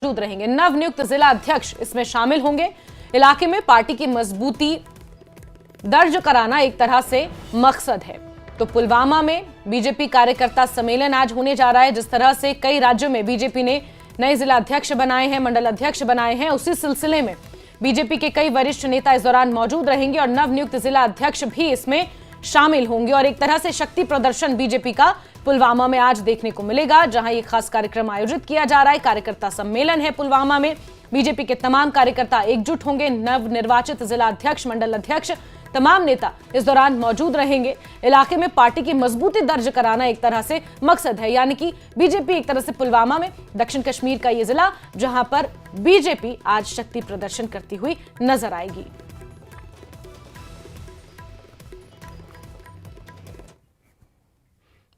मौजूद रहेंगे। नवनियुक्त जिला अध्यक्ष इसमें शामिल होंगे। इलाके में पार्टी की मजबूती दर्ज कराना एक तरह से मकसद है। तो पुलवामा में बीजेपी कार्यकर्ता सम्मेलन आज होने जा रहा है। जिस तरह से कई राज्यों में बीजेपी ने नए जिला अध्यक्ष बनाए हैं, मंडल अध्यक्ष बनाए हैं, उसी सिलसिले में बीजेपी के कई वरिष्ठ नेता इस दौरान मौजूद रहेंगे और नवनियुक्त जिला अध्यक्ष भी इसमें शामिल होंगे। और एक तरह से शक्ति प्रदर्शन बीजेपी का पुलवामा में आज देखने को मिलेगा, जहां एक खास कार्यक्रम आयोजित किया जा रहा है। कार्यकर्ता सम्मेलन है पुलवामा में। बीजेपी के तमाम कार्यकर्ता एकजुट होंगे। नवनिर्वाचित जिला अध्यक्ष, मंडल अध्यक्ष, तमाम नेता इस दौरान मौजूद रहेंगे। इलाके में पार्टी की मजबूती दर्ज कराना एक तरह से मकसद है, यानी कि बीजेपी एक तरह से पुलवामा में, दक्षिण कश्मीर का यह जिला जहां पर बीजेपी आज शक्ति प्रदर्शन करती हुई नजर आएगी।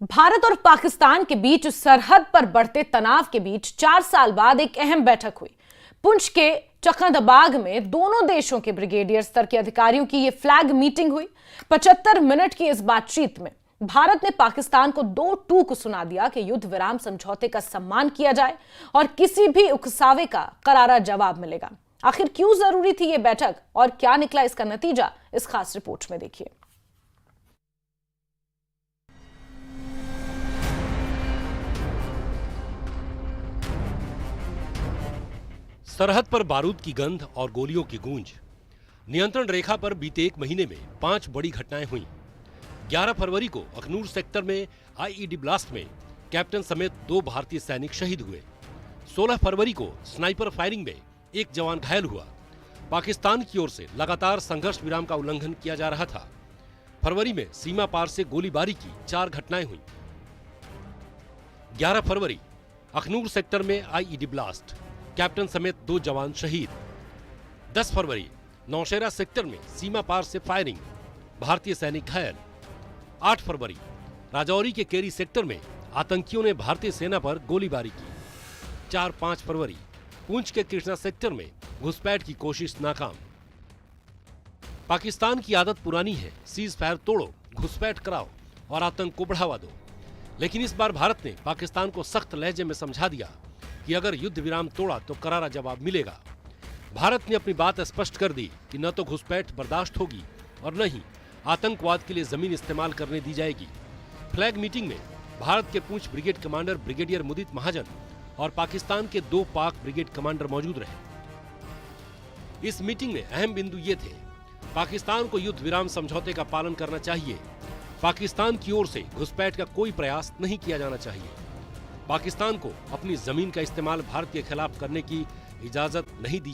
भारत और पाकिस्तान के बीच सरहद पर बढ़ते तनाव के बीच 4 साल बाद एक अहम बैठक हुई। पुंछ के चकंदबाग में दोनों देशों के ब्रिगेडियर स्तर के अधिकारियों की यह फ्लैग मीटिंग हुई। 75 मिनट की इस बातचीत में भारत ने पाकिस्तान को 2 टूक सुना दिया कि युद्ध विराम समझौते का सम्मान किया जाए और किसी भी उकसावे का करारा जवाब मिलेगा। आखिर क्यों जरूरी थी यह बैठक और क्या निकला इसका नतीजा, इस खास रिपोर्ट में देखिए। सरहद पर बारूद की गंध और गोलियों की गूंज। नियंत्रण रेखा पर बीते 1 महीने में 5 बड़ी घटनाएं हुईं। 11 फरवरी को अखनूर सेक्टर में आईईडी ब्लास्ट में कैप्टन समेत 2 भारतीय सैनिक शहीद हुए। 16 फरवरी को स्नाइपर फायरिंग में 1 जवान घायल हुआ। पाकिस्तान की ओर से लगातार संघर्ष विराम का उल्लंघन किया जा रहा था। फरवरी में सीमा पार से गोलीबारी की 4 घटनाएं हुई। 11 फरवरी अखनूर सेक्टर में आईईडी ब्लास्ट, कैप्टन समेत 2 जवान शहीद। 10 फरवरी नौशेरा सेक्टर में सीमा पार से फायरिंग, भारतीय सैनिक घायल। 8 फरवरी राजौरी के केरी सेक्टर में आतंकियों ने भारतीय सेना पर गोलीबारी की। 4-5 फरवरी पुंछ के कृष्णा सेक्टर में घुसपैठ की कोशिश नाकाम। पाकिस्तान की आदत पुरानी है, सीज फायर तोड़ो, घुसपैठ कराओ और आतंक को बढ़ावा दो। लेकिन इस बार भारत ने पाकिस्तान को सख्त लहजे में समझा दिया कि अगर युद्ध विराम तोड़ा तो करारा जवाब मिलेगा। भारत ने अपनी बात स्पष्ट कर दी कि न तो घुसपैठ बर्दाश्त होगी और न ही आतंकवाद के लिए जमीन इस्तेमाल करने दी जाएगी। फ्लैग मीटिंग में भारत के पुंछ ब्रिगेड कमांडर ब्रिगेडियर मुदित महाजन और पाकिस्तान के 2 पाक ब्रिगेड कमांडर मौजूद रहे। इस मीटिंग में अहम बिंदु ये थे, पाकिस्तान को युद्ध विराम समझौते का पालन करना चाहिए। पाकिस्तान की ओर से घुसपैठ का कोई प्रयास नहीं किया जाना चाहिए। पाकिस्तान को अपनी जमीन का इस्तेमाल भारत के खिलाफ करने की इजाजत नहीं दी।